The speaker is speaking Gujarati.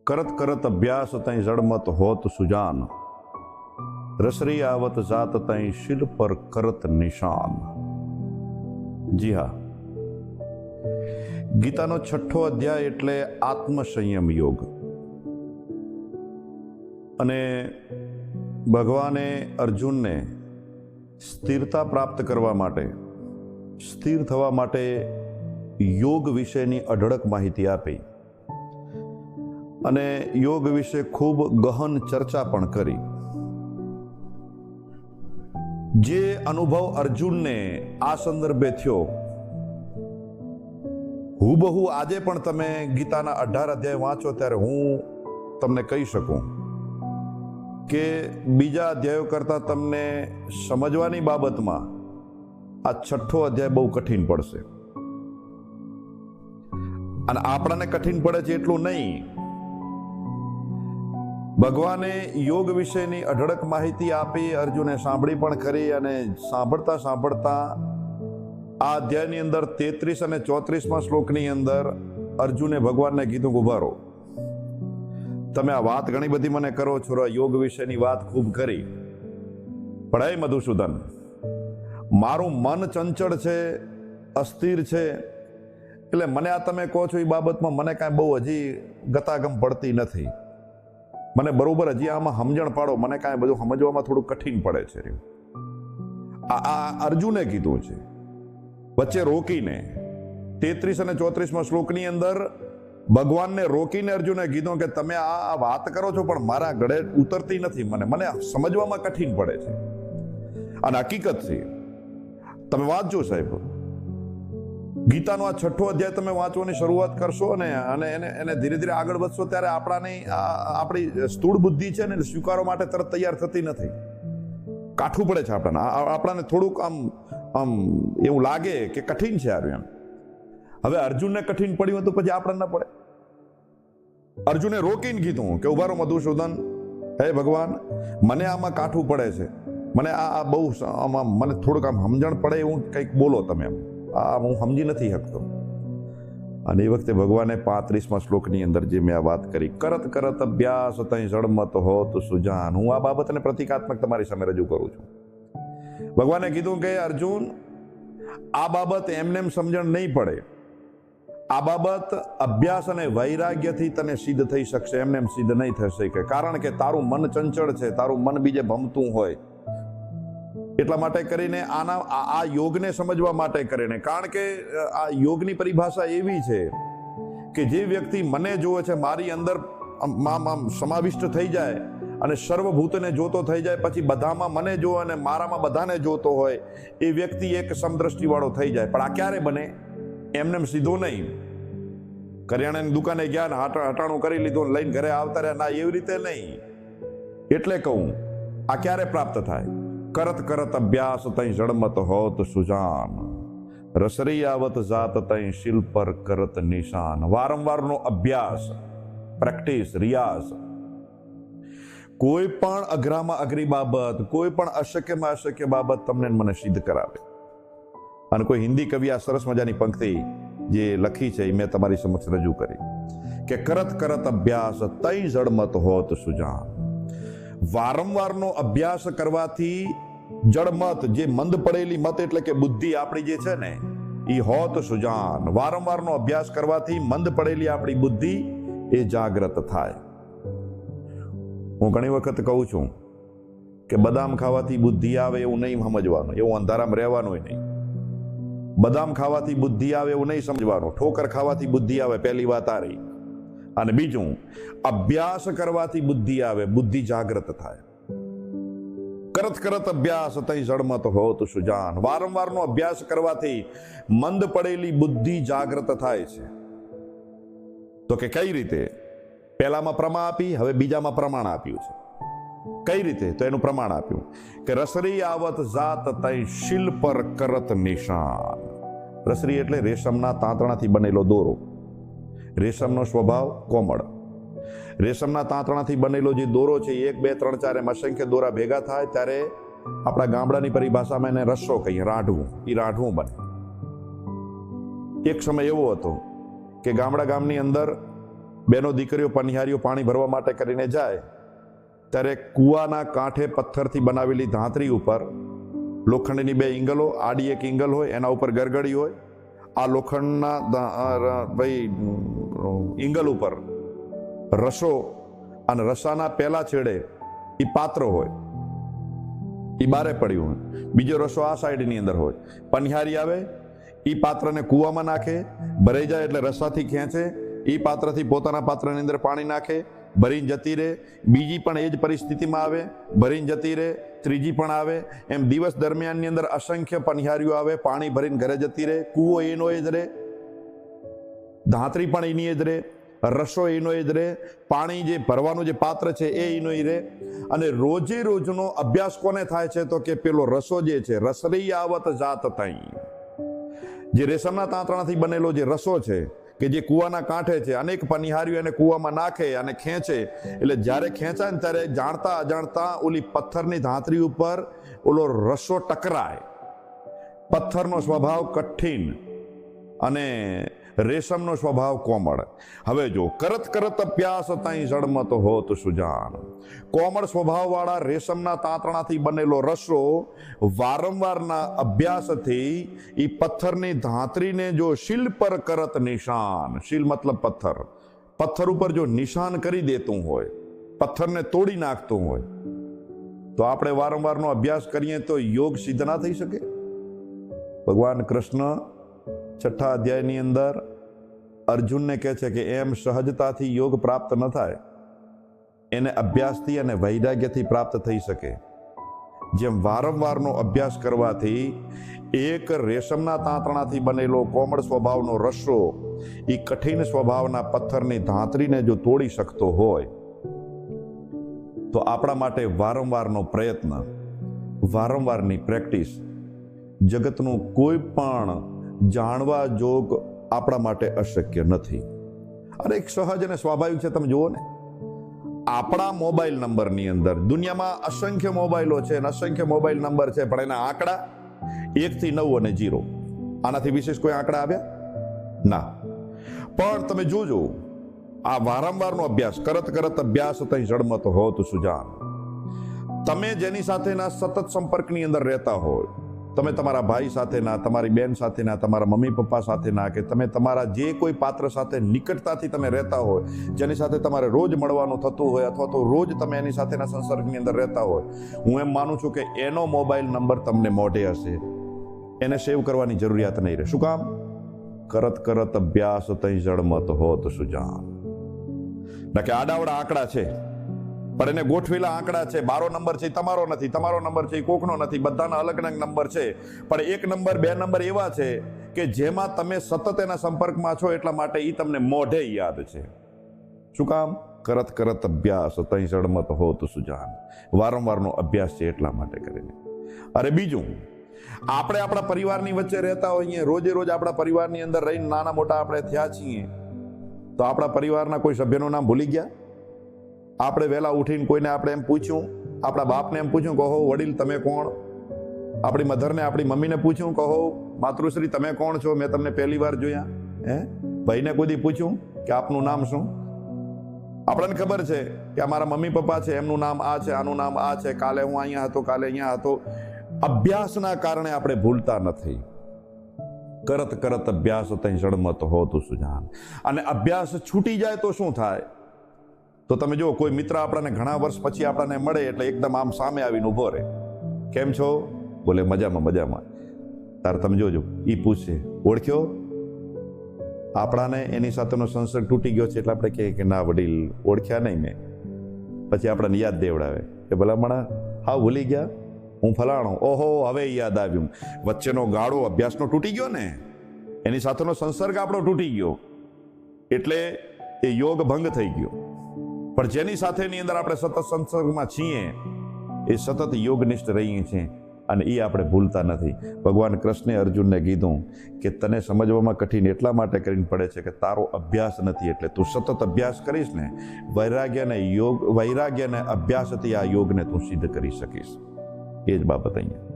करत करत अभ्यास तई जड़मत होत सुजान, रसरी आवत जात तई शिल पर करत निशान। જી હા, ગીતાનો 6ઠ્ઠો અધ્યાય એટલે આત્મસંયમ યોગ. અને ભગવાને અર્જુનને સ્થિરતા પ્રાપ્ત કરવા માટે, સ્થિર થવા માટે યોગ વિશેની અઢળક માહિતી આપી અને યોગ વિશે ખૂબ ગહન ચર્ચા પણ કરી. જે અનુભવ અર્જુનને આ સંદર્ભે થયો, હુબહુ આજે પણ તમે ગીતાના 18 અધ્યાય વાંચો ત્યારે હું તમને કહી શકું કે બીજા અધ્યાયો કરતા તમને સમજવાની બાબતમાં આ 6ઠ્ઠો અધ્યાય બહુ કઠિન પડશે. અને આપણાને કઠિન પડે છે એટલું નહીં, ભગવાને યોગ વિશેની અઢળક માહિતી આપી, અર્જુને સાંભળી પણ ખરી. અને સાંભળતા સાંભળતા આ અધ્યાયની અંદર 33 અને 34મા શ્લોકની અંદર અર્જુને ભગવાનને કીધું કે ઉભા રહો, તમે આ વાત ઘણી બધી મને કરો છો, યોગ વિશેની વાત ખૂબ કરી, પણ હે મધુસૂદન, મારું મન ચંચળ છે, અસ્થિર છે, એટલે મને આ તમે કહો છો એ બાબતમાં મને કાંઈ બહુ હજી ગતાગમ પડતી નથી. મને બરોબર હજી આમાં સમજણ પાડો, મને કાંઈ બધું સમજવામાં થોડું કઠિન પડે છે. આ અર્જુને કીધું છે, વચ્ચે રોકીને 33 અને 34મા શ્લોકની અંદર ભગવાનને રોકીને અર્જુને કીધું કે તમે આ વાત કરો છો પણ મારા ગળે ઉતરતી નથી, મને સમજવામાં કઠિન પડે છે. અને હકીકત છે, તમે વાંચજો સાહેબ, ગીતાનો આ 6ઠ્ઠો અધ્યાય તમે વાંચવાની શરૂઆત કરશો અને એને ધીરે ધીરે આગળ વધશો ત્યારે આપણી સ્થૂળ બુદ્ધિ છે ને સ્વીકારવા માટે તરત તૈયાર થતી નથી. કાઠું પડે છે આપણાને થોડુંક આમ એવું લાગે કે કઠિન છે આ એમ. હવે અર્જુનને કઠિન પડ્યું હતું, પછી આપણને ન પડે. અર્જુને રોકીને કીધું કે ઉભા રહો મધુસૂદન, હે ભગવાન, મને આમાં કાઠું પડે છે, મને આ બહુ મને થોડુંક આમ સમજણ પડે એવું કંઈક બોલો તમે એમ, આ હું સમજી નથી શકતો. અને એ વખતે ભગવાને 35મા શ્લોકની અંદર જે મેં આ વાત કરી, કરત કરત અભ્યાસ તઈ જડમત હોત સુજાન, હું આ બાબતને પ્રતિકાત્મક તમારી સામે રજૂ કરું છું. ભગવાને કીધું કે અર્જુન, આ બાબત એમનેમ સમજણ નહીં પડે, આ બાબત અભ્યાસ અને વૈરાગ્યથી તને સિદ્ધ થઈ શકશે, એમનેમ સિદ્ધ નહીં થઈ શકે. કારણ કે તારું મન ચંચળ છે, તારું મન બીજે ભમતું હોય. એટલા માટે કરીને આ યોગને સમજવા માટે કરીને, કારણ કે આ યોગની પરિભાષા એવી છે કે જે વ્યક્તિ મને જોવે છે, મારી અંદર સમાવિષ્ટ થઈ જાય અને સર્વભૂતને જોતો થઈ જાય, પછી બધામાં મને જોવે અને મારામાં બધાને જોતો હોય, એ વ્યક્તિ એક સમદ્રષ્ટિવાળો થઈ જાય. પણ આ ક્યારે બને? એમને સીધો નહીં. કરિયાણાની દુકાને ગયા ને હટાણું કરી લીધું, લઈને ઘરે આવતા રહ્યા, ના, એવી રીતે નહીં. એટલે કહું, આ ક્યારે પ્રાપ્ત થાય? કરત કરત અભ્યાસ તઈ જડમત હોત સુજાન, રસરી આવત જાત તઈ શિલ પર કરત નિશાન. વારંવારનો અભ્યાસ, પ્રેક્ટિસ, રિયાઝ. કોઈ પણ અઘરામાં અઘરી બાબત, કોઈ પણ અશક્યમાં અશક્ય બાબત તમને મને સિદ્ધ કરાવે. અને કોઈ હિન્દી કવિ આ સરસ મજાની પંક્તિ જે લખી છે એ મેં તમારી સમક્ષ રજૂ કરી કે કરત કરત અભ્યાસ તઈ જડમત હોત સુજાન. વારંવારનો અભ્યાસ કરવાથી જડમત, જે મંદ પડેલી મત એટલે કે બુદ્ધિ આપણી જે છે ને, એ હોત સુજાન. વારંવારનો અભ્યાસ કરવાથી મંદ પડેલી આપણી બુદ્ધિ એ જાગ્રત થાય. હું ઘણી વખત કહું છું કે બદામ ખાવાથી બુદ્ધિ આવે એવું નહીં સમજવાનું, એવું અંધારામાં રહેવાનું નહીં. બદામ ખાવાથી બુદ્ધિ આવે એવું નહીં સમજવાનું, ઠોકર ખાવાથી બુદ્ધિ આવે, પહેલી વાત આ રહી. અને બીજું, અભ્યાસ કરવાથી બુદ્ધિ આવે, બુદ્ધિ જાગ્રત થાય. કરત કરત અભ્યાસ તઈ જડમત હોત સુજાન. વારંવારનો અભ્યાસ કરવાથી મંદ પડેલી બુદ્ધિ જાગ્રત થાય છે. તો કે કઈ રીતે? પહેલામાં પ્રમા આપી, હવે બીજામાં પ્રમાણ આપ્યું છે. કઈ રીતે? તો એનું પ્રમાણ આપ્યું કે રસરી આવત જાત તઈ શિલ પર કરત નિશાન. રસરી એટલે રેશમના તાંતણાથી બનેલો દોરો. રેશમનો સ્વભાવ કોમળ. રેશમના તાંતણાથી બનેલો જે દોરો છે, 1 2 3 4 એમ અસંખ્ય દોરા ભેગા થાય ત્યારે આપણા ગામડાની પરિભાષામાં એને રસ્સો કહીએ, રાઢવું. એ રાઢવું બને. એક સમય એવો હતો કે ગામની અંદર બેનો દીકરીઓ પનિહારીઓ પાણી ભરવા માટે કરીને જાય ત્યારે કૂવાના કાંઠે પથ્થરથી બનાવેલી ધાંતરી ઉપર લોખંડની 2 ઈંગલો, આડી એક ઈંગલ હોય, એના ઉપર ગરગડી હોય. આ લોખંડના ઈંગલ ઉપર રસો અને રસાના પહેલા છેડે એ પાત્ર હોય, એ બારે પડ્યું હોય. બીજો રસો આ સાઈડની અંદર હોય. પનિહારી આવે, એ પાત્રને કૂવામાં નાખે, ભરાઈ જાય એટલે રસાથી ખેંચે, એ પાત્રથી પોતાના પાત્રની અંદર પાણી નાખે, ભરીને જતી રહે. બીજી પણ એ જ પરિસ્થિતિમાં આવે, ભરીને જતી રહે. ત્રીજી પણ આવે. એમ દિવસ દરમિયાનની અંદર અસંખ્ય પનિહારીઓ આવે, પાણી ભરીને ઘરે જતી રહે. કૂવો એનો એ જ રહે, ધાંતરી પણ એની એ જ રહે, રસો એનો એ જ રહે, પાણી જે ભરવાનું જે પાત્ર છે એ એનો એ રહે. અને રોજે રોજનો અભ્યાસ કોને થાય છે તો કે પેલો રસો જે છે, રસરી આવત જાત તઈ, જે રેશમના તાંતણાથી બનેલો જે રસો છે કે જે કૂવાના કાંઠે છે, અનેક પનિહારીઓ એને કૂવામાં નાખે અને ખેંચે. એટલે જ્યારે ખેંચાય ને ત્યારે જાણતા અજાણતા ઓલી પથ્થરની ધાંતરી ઉપર ઓલો રસો ટકરાય. પથ્થરનો સ્વભાવ કઠિન અને રેશમનો સ્વભાવ કોમળ. હવે જો કરત કરત અભ્યાસ તાઈ જળમત હોત સુજાન. કોમળ સ્વભાવવાળા રેશમના તાંતણાથી બનેલો રસો વારંવારના અભ્યાસથી એ પથ્થરની ધાંતરીને જો શીલ પર કરત નિશાન, શીલ મતલબ પથ્થર, પથ્થર ઉપર જો નિશાન કરી દેતું હોય, પથ્થરને તોડી નાખતું હોય, તો આપણે વારંવારનો અભ્યાસ કરીએ તો યોગ સિદ્ધ ના થઈ શકે. ભગવાન કૃષ્ણ 6ઠ્ઠા અધ્યાયની અંદર અર્જુનને કહે છે કે એમ સહજતાથી યોગ પ્રાપ્ત ન થાય, એને અભ્યાસથી અને વૈરાગ્યથી પ્રાપ્ત થઈ શકે. જેમ વારંવારનો અભ્યાસ કરવાથી એક રેશમના તાંતણાથી બનેલો કોમળ સ્વભાવનો રસો એ કઠિન સ્વભાવના પથ્થરની ધાંતરીને જો તોડી શકતો હોય, તો આપણા માટે વારંવારનો પ્રયત્ન, વારંવારની પ્રેક્ટિસ, જગતનું કોઈ પણ જાણવા જોગ આપણા માટે અશક્ય નથી. અરે એક સહજ અને સ્વાભાવિક છે. તમે જુઓ ને, આપણા મોબાઈલ નંબરની અંદર દુનિયામાં અસંખ્ય મોબાઈલો છે અને અસંખ્ય મોબાઈલ નંબર છે, પણ એના આંકડા 1 થી 9 અને 0. આનાથી વિશેષ કોઈ આંકડા આવ્યા? ના. પણ તમે જોજો, આ વારંવારનો અભ્યાસ, કરત કરત અભ્યાસ તઈ જળમત હોત સુજાન. તમે જેની સાથેના સતત સંપર્કની અંદર રહેતા હોય, તમે તમારા ભાઈ સાથેના, તમારી બેન સાથેના, તમારા મમ્મી પપ્પા સાથેના, કે તમે તમારા જે કોઈ પાત્ર સાથે નિકટતાથી તમે રહેતા હોય, જેની સાથે તમારે રોજ મળવાનું થતું હોય, અથવા તો રોજ તમે એની સાથેના સંસર્ગની અંદર રહેતા હોય, હું એમ માનું છું કે એનો મોબાઈલ નંબર તમને મોઢે હશે. એને સેવ કરવાની જરૂરિયાત નહીં રહે. શું કામ? કરત કરત અભ્યાસ તઈ જળમત હોત સુજાન. ના કે આડાવડા આંકડા છે, પણ એને ગોઠવેલા આંકડા છે. મારો નંબર છે તમારો નથી, તમારો નંબર છે કોકનો નથી, બધાના અલગ અલગ નંબર છે. પણ 1 નંબર 2 નંબર એવા છે કે જેમાં તમે સતત એના સંપર્કમાં છો, એટલા માટે એ તમને મોઢે યાદ છે. શું કામ? કરત કરત અભ્યાસ તઈ જળમત હોત સુજાન. વારંવારનો અભ્યાસ છે એટલા માટે કરીને. અરે બીજું, આપણે આપણા પરિવારની વચ્ચે રહેતા હોઈએ, રોજે રોજ આપણા પરિવારની અંદર રહીને નાના મોટા આપણે થયા છીએ, તો આપણા પરિવારના કોઈ સભ્યનું નામ ભૂલી ગયા? આપણે વહેલા ઉઠીને કોઈને આપણે એમ પૂછ્યું, આપણા બાપને એમ પૂછ્યું, કહો વડીલ તમે કોણ? આપણી મધરને, આપણી મમ્મીને પૂછ્યું, કહો માતૃશ્રી તમે કોણ છો, મેં તમને પહેલી વાર જોયા? ભાઈને કોઈ દી પૂછ્યું કે આપનું નામ શું? આપણને ખબર છે કે અમારા મમ્મી પપ્પા છે, એમનું નામ આ છે, આનું નામ આ છે, કાલે હું અહીંયા હતો, કાલે અહીંયા હતો. અભ્યાસના કારણે આપણે ભૂલતા નથી. કરત કરત અભ્યાસ તઈ જળમત હોત સુજાન. અને અભ્યાસ છૂટી જાય તો શું થાય? તો તમે જો, કોઈ મિત્ર આપણને ઘણા વર્ષ પછી આપણને મળે એટલે એકદમ આમ સામે આવીને ઊભો રહે, કેમ છો? બોલે મજામાં મજામાં. તાર તમે જોજો, એ પૂછશે ઓળખ્યો? આપણાને એની સાથેનો સંસર્ગ તૂટી ગયો છે એટલે આપણે કહીએ કે ના વડીલ ઓળખ્યા નહીં મેં. પછી આપણને યાદ દેવડાવે કે ભલામણા હા ભૂલી ગયા, હું ફલાણો. ઓહો, હવે યાદ આવ્યું. વચ્ચેનો ગાળો અભ્યાસનો તૂટી ગયો ને, એની સાથેનો સંસર્ગ આપણો તૂટી ગયો, એટલે એ યોગ ભંગ થઈ ગયો. પણ જેની સાથેની અંદર આપણે સતત સંસર્ગમાં છીએ, એ સતત યોગનિષ્ઠ રહીએ છીએ અને એ આપણે ભૂલતા નથી. ભગવાન કૃષ્ણે અર્જુનને કીધું કે તને સમજવામાં કઠિન એટલા માટે કરીને પડે છે કે તારો અભ્યાસ નથી. એટલે તું સતત અભ્યાસ કરીશ ને, વૈરાગ્ય અને અભ્યાસથી આ યોગને તું સિદ્ધ કરી શકીશ. એ જ બાબત અહીંયા.